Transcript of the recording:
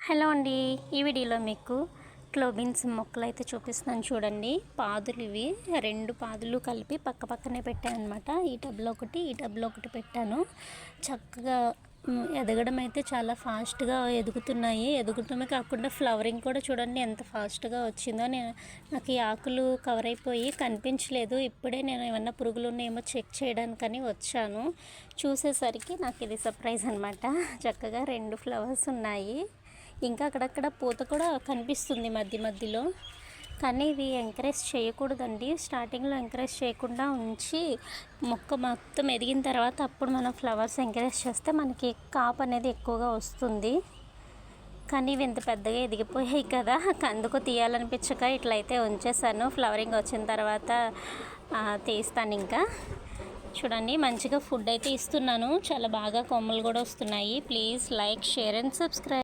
Hello అండి, ఈ వీడియోలో మీకు క్లోబీన్స్ మొక్కలు అయితే చూపిస్తున్నాను చూడండి. పాదులు ఇవి 2 పాదులు కలిపి పక్క పక్కనే పెట్టాను అనమాట. ఈ టబ్లో ఒకటి పెట్టాను. చక్కగా ఎదగడం అయితే చాలా ఫాస్ట్గా ఎదుగుతున్నాయి. ఎదుగుతమే కాకుండా ఫ్లవరింగ్ కూడా చూడండి ఎంత ఫాస్ట్గా వచ్చిందో. నాకు ఈ ఆకులు కవర్ అయిపోయి కనిపించలేదు. ఇప్పుడే నేను ఏమన్నా పురుగులు ఉన్నాయేమో చెక్ చేయడానికని వచ్చాను. చూసేసరికి నాకు ఇది సర్ప్రైజ్ అనమాట. చక్కగా 2 ఫ్లవర్స్ ఉన్నాయి. ఇంకా అక్కడక్కడ పూత కూడా కనిపిస్తుంది మధ్య మధ్యలో. కానీ ఇవి ఎంకరేజ్ చేయకూడదండి. స్టార్టింగ్లో ఎంకరేజ్ చేయకుండా ఉంచి మొక్క మొత్తం ఎదిగిన తర్వాత అప్పుడు మనం ఫ్లవర్స్ ఎంకరేజ్ చేస్తే మనకి కాపు అనేది ఎక్కువగా వస్తుంది. కానీ ఇవి ఇంత పెద్దగా ఎదిగిపోయాయి కదా, అందుకు తీయాలనిపించక ఇట్లయితే ఉంచేసాను. ఫ్లవరింగ్ వచ్చిన తర్వాత తీస్తాను. ఇంకా చూడండి మంచిగా ఫుడ్ అయితే ఇస్తున్నాను. చాలా బాగా కొమ్మలు కూడా వస్తున్నాయి. Please like, share and subscribe.